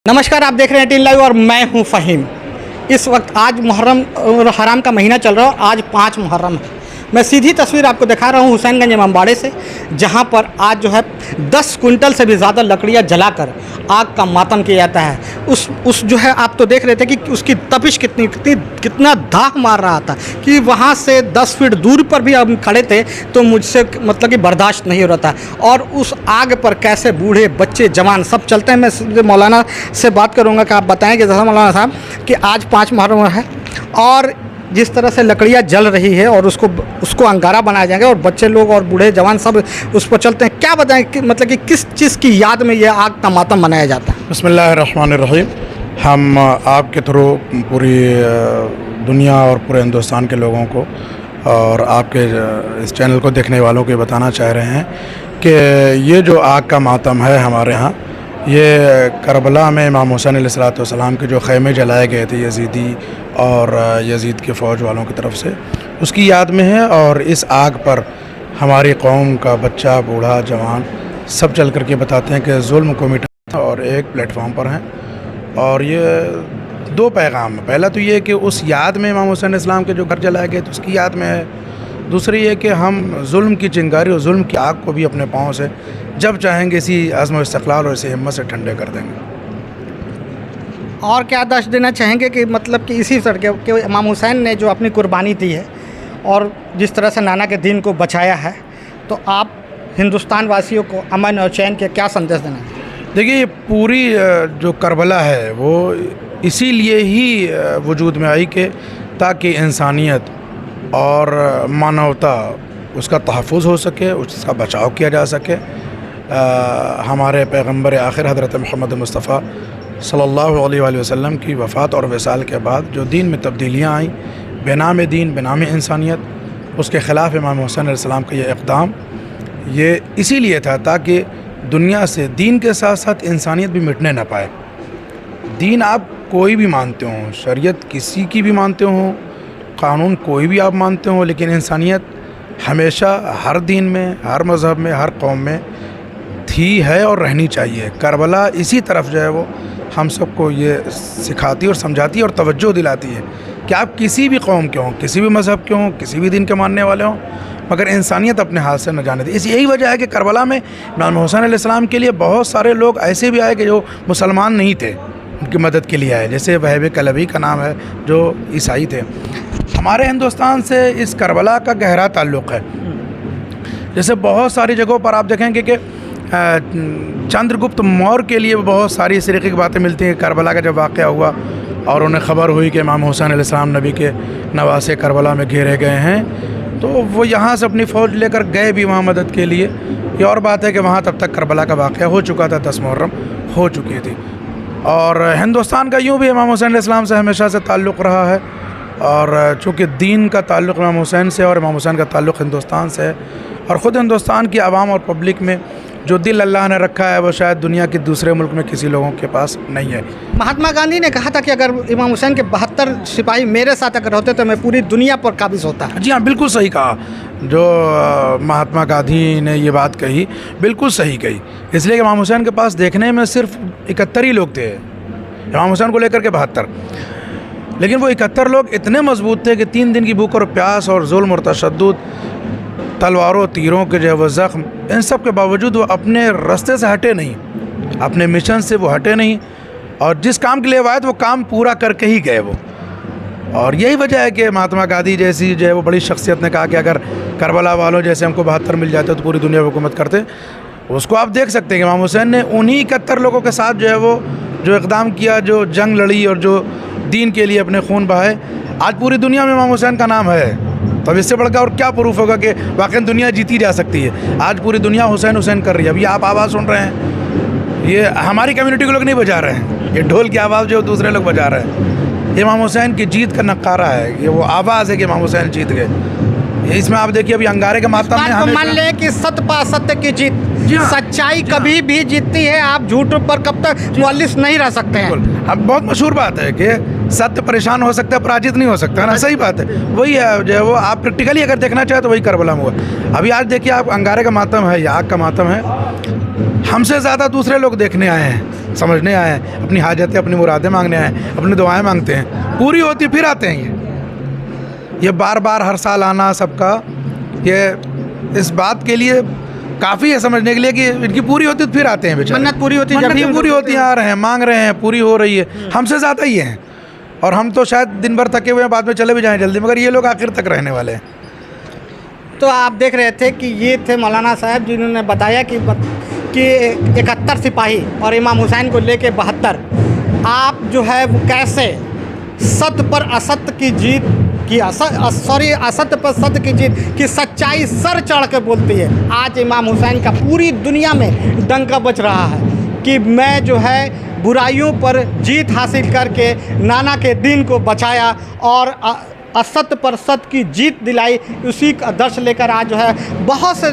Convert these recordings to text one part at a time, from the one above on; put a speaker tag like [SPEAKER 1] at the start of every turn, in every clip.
[SPEAKER 1] नमस्कार, आप देख रहे हैं टीन लाइव और मैं हूं फ़हीम। इस वक्त आज मुहर्रम और हराम का महीना चल रहा है। आज 5 मुहर्रम है। मैं सीधी तस्वीर आपको दिखा रहा हूं हुसैनगंज इमामबाड़े से, जहां पर आज जो है 10 कुंटल से भी ज़्यादा लकड़ियां जलाकर आग का मातम किया जाता है। उस जो है आप तो देख रहे थे कि उसकी तपिश कितना दाह मार रहा था कि वहां से 10 फीट दूर पर भी हम खड़े थे तो मुझसे मतलब कि बर्दाश्त नहीं हो रहा था। और उस आग पर कैसे बूढ़े बच्चे जवान सब चलते हैं। मैं मौलाना से बात करूँगा कि आप बताएँगे जैसा मौलाना साहब कि आज 5 मुहर्रम है और जिस तरह से लकड़ियाँ जल रही है और उसको अंगारा बनाया जाएगा और बच्चे लोग और बूढ़े जवान सब उस पर चलते हैं। क्या बताएं कि मतलब कि किस चीज़ की याद में ये आग का मातम मनाया जाता है?
[SPEAKER 2] बिस्मिल्लाहिर्रहमानिर्रहीम। हम आपके थ्रू पूरी दुनिया और पूरे हिंदुस्तान के लोगों को और आपके इस चैनल को देखने वालों को बताना चाह रहे हैं कि ये जो आग का मातम है हमारे यहाँ, ये करबला में इमाम हुसैन अलैहिस्सलाम के जो ख़ैमे जलाए गए थे यजीदी और यजीद के फ़ौज वालों की तरफ से, उसकी याद में है। और इस आग पर हमारी कौम का बच्चा बूढ़ा जवान सब चल कर के बताते हैं कि जुल्म को मिटा और एक प्लेटफॉर्म पर हैं। और ये 2 पैगाम है। पहला तो ये कि उस याद में इमाम हुसैन इस्लाम के जो घर जलाए गए तो उसकी याद में है। दूसरी ये कि हम जुल्म की चिंगारी और जुल्म की आग को भी अपने पाँव से जब चाहेंगे इसी अज़्म व इस्तिक़लाल और इसी हिम्मत से ठंडे कर देंगे।
[SPEAKER 1] और क्या आदेश देना चाहेंगे कि मतलब कि इसी तरह के इमाम हुसैन ने जो अपनी कुर्बानी दी है और जिस तरह से नाना के दीन को बचाया है, तो आप हिंदुस्तान वासियों को अमन और चैन के क्या संदेश देना चाहेंगे?
[SPEAKER 2] देखिए, ये पूरी जो करबला है वो इसीलिए ही वजूद में आई कि ताकि इंसानियत और मानवता उसका तहफ़्फ़ुज़ हो सके, उसका बचाव किया जा सके। हमारे पैगम्बर आखिर हज़रत मोहम्मद मुस्तफ़ा सल्लल्लाहु अलैहि वसल्लम की वफ़ात और विसाल के बाद जो दीन में तब्दीलियाँ आईं बेनाम दीन बेनाम इंसानियत, उसके ख़िलाफ़ इमाम हुसैन अलैहिस्सलाम का ये इक़दाम ये इसीलिए था ताकि दुनिया से दीन के साथ साथ इंसानियत भी मिटने न पाए। दीन आप कोई भी मानते हो, शरीयत किसी की भी मानते हो, क़ानून कोई भी आप मानते हो, लेकिन इंसानियत हमेशा हर दीन में, हर मज़हब में, हर कौम में थी, है और रहनी चाहिए। करबला इसी तरफ जो है वो हम सबको ये सिखाती और समझाती है और तवज्जो दिलाती है कि आप किसी भी कौम के हों, किसी भी मज़हब के हों, किसी भी दीन के मानने वाले हों, मगर इंसानियत अपने हाथ से न जाने दी। यही वजह है कि करबला में इमाम हुसैन अलैहिस्सलाम के लिए बहुत सारे लोग ऐसे भी आए कि जो मुसलमान नहीं थे, उनकी मदद के लिए आए। जैसे वहब कलबी का नाम है जो ईसाई थे। हमारे हिंदुस्तान से इस करबला का गहरा ताल्लुक़ है। जैसे बहुत सारी जगहों पर आप देखेंगे कि चंद्रगुप्त मौर्य के लिए बहुत सारी इस तरीके की बातें मिलती हैं। करबला का जब वाक़या हुआ और उन्हें ख़बर हुई कि इमाम हुसैन अलैहिस्सलाम नबी के नवासे करबला में घेरे गए हैं, तो वो यहाँ से अपनी फ़ौज लेकर गए भी वहाँ मदद के लिए। ये और बात है कि वहाँ तब तक करबला का वाक़या हो चुका था, 10 मुहर्रम हो चुकी थी। और हिंदुस्तान का यूँ भी इमाम हुसैन अलैहिस्सलाम से हमेशा से ताल्लुक़ रहा है। और चूँकि दीन का ताल्लुक़ इमाम हुसैन से और इमाम हुसैन का ताल्लुक़ हिंदुस्तान से है, और ख़ुद हिंदुस्तान की आवाम और पब्लिक में जो दिल अल्लाह ने रखा है वो शायद दुनिया के दूसरे मुल्क में किसी लोगों के पास नहीं है।
[SPEAKER 1] महात्मा गांधी ने कहा था कि अगर इमाम हुसैन के 72 सिपाही मेरे साथ अगर होते तो मैं पूरी दुनिया पर काबिज़ होता।
[SPEAKER 2] जी हाँ, बिल्कुल सही कहा। जो महात्मा गांधी ने ये बात कही बिल्कुल सही कही, इसलिए कि इमाम हुसैन के पास देखने में सिर्फ 71 ही लोग थे, इमाम हुसैन को लेकर के 72, लेकिन वो 71 लोग इतने मजबूत थे कि 3 दिन की भूख और प्यास और जुल्म और तशद्दुद, तलवारों तीरों के जो वो ज़ख्म, इन सब के बावजूद वो अपने रास्ते से हटे नहीं, अपने मिशन से वो हटे नहीं, और जिस काम के लिए वो आए तो वो काम पूरा करके ही गए वो। और यही वजह है कि महात्मा गांधी जैसी जो है वो बड़ी शख्सियत ने कहा कि अगर करबला वालों जैसे हमको 72 मिल जाते तो पूरी दुनिया पर हुकूमत करते। उसको आप देख सकते हैं कि इमाम हुसैन ने उन्हीं 71 लोगों के साथ जो है वो जो इक़दाम किया, जो जंग लड़ी और जो दीन के लिए अपने खून बहाए। आज पूरी दुनिया में इमाम हुसैन का नाम है। तब इससे बढ़कर और क्या प्रूफ होगा कि वाकई दुनिया जीती जा सकती है। आज पूरी दुनिया हुसैन हुसैन कर रही है। अभी आप आवाज़ सुन रहे हैं, ये हमारी कम्युनिटी के लोग नहीं बजा रहे हैं, ये ढोल की आवाज़ जो दूसरे लोग बजा रहे हैं, इमाम हुसैन की जीत का नक्कारा है। ये वो आवाज़ है कि इमाम हुसैन जीत गए। इसमें आप देखिए अभी अंगारे के मातम में
[SPEAKER 1] मान लें कि सत्य पा सत्य की जीत, सच्चाई कभी भी जीतती है। आप झूठ पर कब तक मुअल्लिफ नहीं रह सकते हैं।
[SPEAKER 2] अब बहुत मशहूर बात है कि सत्य परेशान हो सकता है, पराजित नहीं हो सकता है ना। सही बात है, वही है जो है वो आप प्रैक्टिकली अगर देखना चाहे तो वही करबला में हुआ। अभी आज देखिए आप अंगारे का मातम है या आग का मातम है, हमसे ज़्यादा दूसरे लोग देखने आए हैं, समझने आए हैं, अपनी हाजतें अपनी मुरादें मांगने आए हैं, अपनी दुआएं मांगते हैं, पूरी होती फिर आते हैं। ये बार बार हर साल आना सबका, ये इस बात के लिए काफ़ी है समझने के लिए कि इनकी पूरी होती तो फिर आते हैं बेचारे।
[SPEAKER 1] मन्नत पूरी होती है, जब भी
[SPEAKER 2] मन्नतें पूरी होती हैं, आ रहे हैं, मांग रहे हैं, पूरी हो रही है। हमसे ज़्यादा ही हैं, और हम तो शायद दिन भर थके हुए हैं, बाद में चले भी जाएँ जल्दी, मगर ये लोग आखिर तक रहने वाले हैं।
[SPEAKER 1] तो आप देख रहे थे कि ये थे मौलाना साहब जिन्होंने बताया कि 71 सिपाही और इमाम हुसैन को लेके 72, आप जो है वो कैसे सत्य पर असत्य की जीत की असत्य पर सत्य की जीत की सच्चाई सर चढ़ के बोलती है। आज इमाम हुसैन का पूरी दुनिया में डंका बज रहा है कि मैं जो है बुराइयों पर जीत हासिल करके नाना के दीन को बचाया और असत्य पर सत्य की जीत दिलाई। उसी का आदर्श लेकर आज जो है बहुत से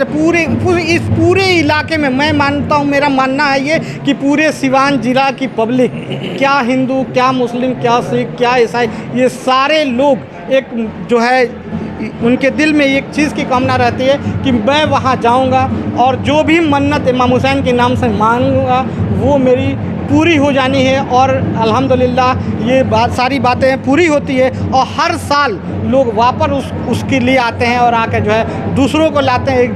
[SPEAKER 1] इस पूरे इलाके में, मैं मानता हूँ, मेरा मानना है ये कि पूरे सिवान ज़िला की पब्लिक, क्या हिंदू, क्या मुस्लिम, क्या सिख, क्या ईसाई, ये सारे लोग एक जो है उनके दिल में एक चीज़ की कामना रहती है कि मैं वहाँ जाऊँगा और जो भी मन्नत इमाम हुसैन के नाम से मांगूँगा वो मेरी पूरी हो जानी है। और अल्हम्दुलिल्लाह ये सारी बातें पूरी होती है और हर साल लोग वापस उसके लिए आते हैं और आकर जो है दूसरों को लाते हैं, एक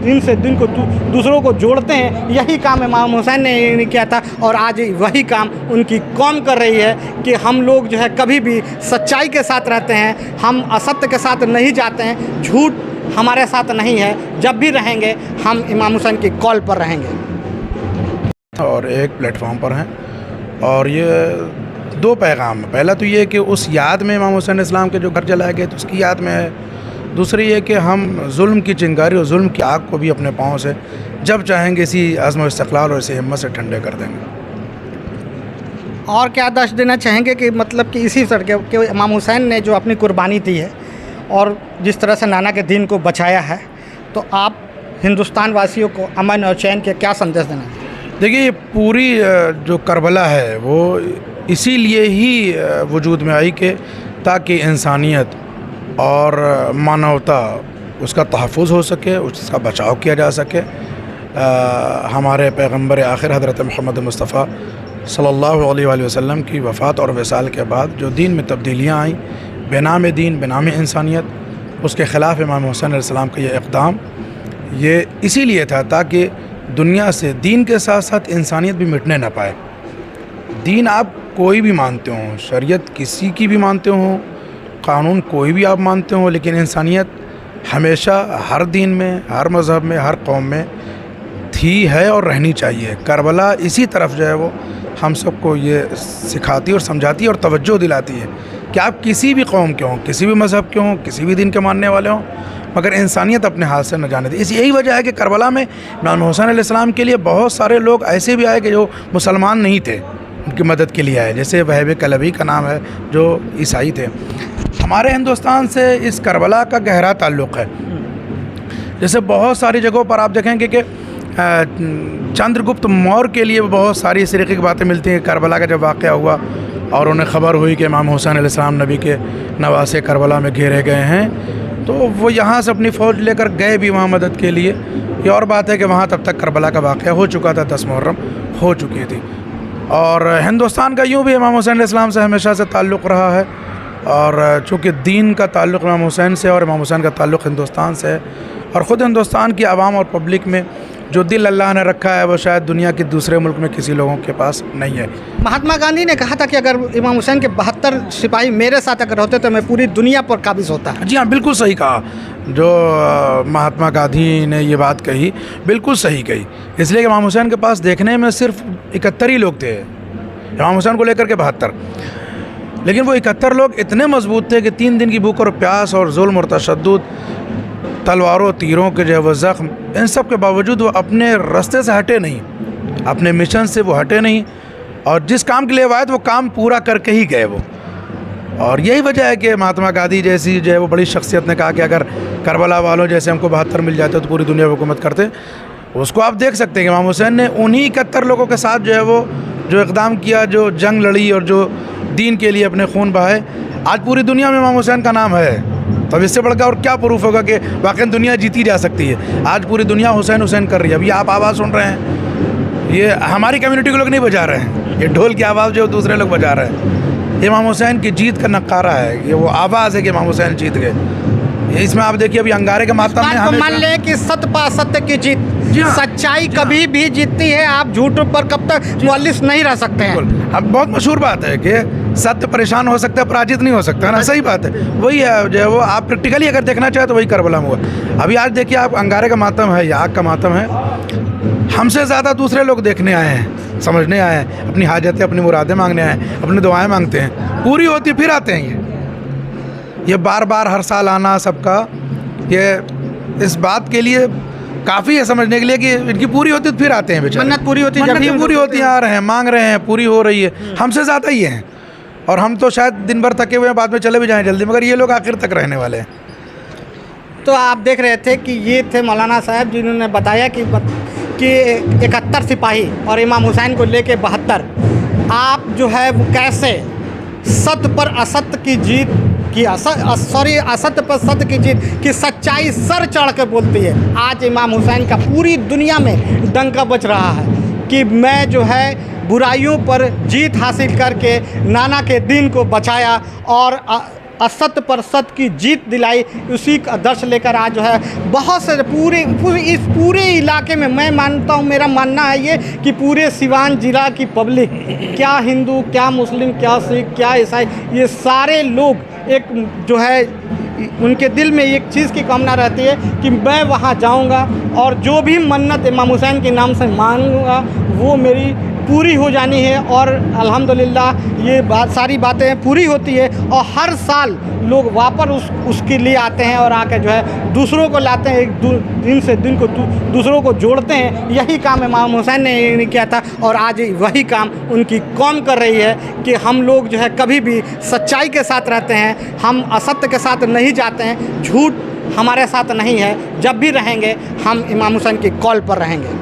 [SPEAKER 1] दिन से दिन को दूसरों को जोड़ते हैं। यही काम इमाम हुसैन ने किया था और आज वही काम उनकी कौम कर रही है कि हम लोग जो है कभी भी सच्चाई के साथ रहते हैं, हम असत्य के साथ नहीं जाते हैं, झूठ हमारे साथ नहीं है। जब भी रहेंगे हम इमाम हुसैन की कॉल पर रहेंगे
[SPEAKER 2] और एक प्लेटफॉर्म पर हैं। और ये दो पैगाम है। पहला तो ये कि उस याद में इमाम हुसैन इस्लाम के जो घर जलाए गए तो उसकी याद में है। दूसरी ये कि हम जुल्म की चिंगारी और जुल्म की आग को भी अपने पाँव से जब चाहेंगे इसी अज़्म व इस्तिक़लाल और इसी हिम्मत से ठंडे कर देंगे।
[SPEAKER 1] और क्या आदेश देना चाहेंगे कि मतलब कि इसी तरह के इमाम हुसैन ने जो अपनी कुर्बानी दी है और जिस तरह से नाना के दीन को बचाया है, तो आप हिंदुस्तान वासियों को अमन और चैन के क्या संदेश देना चाहिए?
[SPEAKER 2] देखिए, ये पूरी जो करबला है वो इसीलिए ही वजूद में आई कि ताकि इंसानियत और मानवता उसका तहफ़्फ़ुज़ हो सके, उसका बचाव किया जा सके। हमारे पैगम्बर आखिर हज़रत मोहम्मद मुस्तफ़ा सल्लल्लाहु अलैहि वसल्लम की वफ़ात और विसाल के बाद जो दीन में तब्दीलियाँ आईं बेनाम दीन बेनाम इंसानियत, उसके ख़िलाफ़ इमाम हुसैन अलैहिस्सलाम का ये इक़दाम ये इसीलिए था ताकि दुनिया से दीन के साथ साथ इंसानियत भी मिटने ना पाए। दीन आप कोई भी मानते हो, शरीयत किसी की भी मानते हो, कानून कोई भी आप मानते हो, लेकिन इंसानियत हमेशा हर दीन में, हर मज़हब में, हर कौम में थी, है और रहनी चाहिए। करबला इसी तरफ जो है वो हम सबको ये सिखाती और समझाती है और तवज्जो दिलाती है कि आप किसी भी कौम के हों, किसी भी मज़हब के हों, किसी भी दीन के मानने वाले हों, मगर इंसानियत अपने हाथ से न जाने दी। यही वजह है कि करबला में इमाम हुसैन अलैहिस्सलाम के लिए बहुत सारे लोग ऐसे भी आए कि जो मुसलमान नहीं थे, उनकी मदद के लिए आए। जैसे वहब कलबी का नाम है, जो ईसाई थे। हमारे हिंदुस्तान से इस करबला का गहरा ताल्लुक़ है। जैसे बहुत सारी जगहों पर आप देखेंगे कि चंद्रगुप्त मौर्य के लिए बहुत सारी इस तरीके की बातें मिलती हैं। करबला का जब वाक़या हुआ और उन्हें ख़बर हुई कि इमाम हुसैन अलैहिस्सलाम नबी के नवासे करबला में घेरे गए हैं, तो वो यहाँ से अपनी फ़ौज लेकर गए भी वहाँ मदद के लिए। ये और बात है कि वहाँ तब तक करबला का वाक़या हो चुका था, 10 मुहर्रम हो चुकी थी। और हिंदुस्तान का यूँ भी इमाम हुसैन अलैहिस्सलाम से हमेशा से ताल्लुक़ रहा है। और चूँकि दीन का ताल्लुक़ इमाम हुसैन से और इमाम हुसैन का ताल्लुक़ हिंदुस्तान से है, और ख़ुद हिंदुस्तान की आवाम और पब्लिक में जो दिल अल्लाह ने रखा है वो शायद दुनिया के दूसरे मुल्क में किसी लोगों के पास नहीं है।
[SPEAKER 1] महात्मा गांधी ने कहा था कि अगर इमाम हुसैन के 72 सिपाही मेरे साथ अगर होते तो मैं पूरी दुनिया पर काबिज़ होता।
[SPEAKER 2] जी हाँ, बिल्कुल सही कहा। जो महात्मा गांधी ने ये बात कही बिल्कुल सही कही, इसलिए कि इमाम हुसैन के पास देखने में सिर्फ 71 ही लोग थे, इमाम हुसैन को लेकर के 72, लेकिन वो 71 लोग इतने मजबूत थे कि 3 दिन की भूख और प्यास और जुल्म और तशद्दुद, तलवारों तीरों के जो है वो ज़ख्म, इन सब के बावजूद वो अपने रास्ते से हटे नहीं, अपने मिशन से वो हटे नहीं, और जिस काम के लिए वो आए वो काम पूरा करके ही गए वो। और यही वजह है कि महात्मा गांधी जैसी जो है वो बड़ी शख्सियत ने कहा कि अगर करबला वालों जैसे हमको 72 मिल जाते तो पूरी दुनिया पर हुकूमत करते। उसको आप देख सकते हैं कि इमाम हुसैन ने उन्हीं 71 लोगों के साथ जो है वो जो इक़दाम किया, जो जंग लड़ी और जो दीन के लिए अपने खून बहाए, आज पूरी दुनिया में इमाम हुसैन का नाम है। तब इससे बढ़कर और क्या प्रूफ होगा कि वाकई दुनिया जीती जा सकती है। आज पूरी दुनिया हुसैन हुसैन कर रही है। अभी आप आवाज़ सुन रहे हैं, ये हमारी कम्युनिटी के लोग नहीं बजा रहे हैं, ये ढोल की आवाज़ जो दूसरे लोग बजा रहे हैं, इमाम हुसैन की जीत का नक्कारा है, ये वो आवाज़ है कि इमाम हुसैन जीत गए। इसमें आप देखिए अभी अंगारे के मातम में
[SPEAKER 1] बात को मान ले कि सत्य पर असत्य की जीत,
[SPEAKER 2] जी हाँ,
[SPEAKER 1] सच्चाई
[SPEAKER 2] जी हाँ।
[SPEAKER 1] कभी भी जीतती है। आप झूठ पर कब तक मुअल्लिस नहीं रह सकते हैं।
[SPEAKER 2] बिल्कुल। अब बहुत मशहूर बात है कि सत्य परेशान हो सकता है, पराजित नहीं हो सकता है ना, सही बात है। वही है जो है वो आप प्रैक्टिकली अगर देखना चाहे तो वही करबला में हुआ। अभी आज देखिए आप अंगारे का मातम है या आग का मातम है, हमसे ज़्यादा दूसरे लोग देखने आए हैं, समझने आए हैं, अपनी हाजतें अपनी मुरादें मांगने आए हैं, अपनी दुआएं मांगते हैं, पूरी होती फिर आते हैं। ये बार बार हर साल आना सबका, ये इस बात के लिए काफ़ी है समझने के लिए कि इनकी पूरी होती तो फिर आते हैं बेचारे।
[SPEAKER 1] मन्नत पूरी होती है, जब
[SPEAKER 2] मन्नतें
[SPEAKER 1] भी
[SPEAKER 2] पूरी होती हैं, आ रहे हैं, मांग रहे हैं, पूरी हो रही है, हमसे ज़्यादा ही हैं। और हम तो शायद दिन भर थके हुए हैं, बाद में चले भी जाएं जल्दी, मगर ये लोग आखिर तक रहने वाले हैं।
[SPEAKER 1] तो आप देख रहे थे कि ये थे मौलाना साहब जिन्होंने बताया कि 71 सिपाही और इमाम हुसैन को लेके 72, आप जो है वो कैसे सत्य पर असत्य की जीत की, असत्य पर सत्य की जीत की, सच्चाई सर चढ़ के बोलती है। आज इमाम हुसैन का पूरी दुनिया में डंका बज रहा है कि मैं जो है बुराइयों पर जीत हासिल करके नाना के दीन को बचाया और असत्य पर सत्य की जीत दिलाई। उसी का आदर्श लेकर आज जो है बहुत से इस पूरे इलाके में, मैं मानता हूँ, मेरा मानना है ये कि पूरे सिवान ज़िला की पब्लिक, क्या हिंदू, क्या मुस्लिम, क्या सिख, क्या ईसाई, ये सारे लोग एक जो है उनके दिल में एक चीज़ की कामना रहती है कि मैं वहाँ जाऊँगा और जो भी मन्नत इमाम हुसैन के नाम से मांगूँगा वो मेरी पूरी हो जानी है। और अल्हम्दुलिल्लाह ये सारी बातें पूरी होती है और हर साल लोग वापस उसके लिए आते हैं और आकर जो है दूसरों को लाते हैं, एक दिन से दिन को दूसरों को जोड़ते हैं। यही काम इमाम हुसैन ने किया था और आज वही काम उनकी कौम कर रही है कि हम लोग जो है कभी भी सच्चाई के साथ रहते हैं, हम असत्य के साथ नहीं जाते हैं, झूठ हमारे साथ नहीं है। जब भी रहेंगे हम इमाम हुसैन की कॉल पर रहेंगे।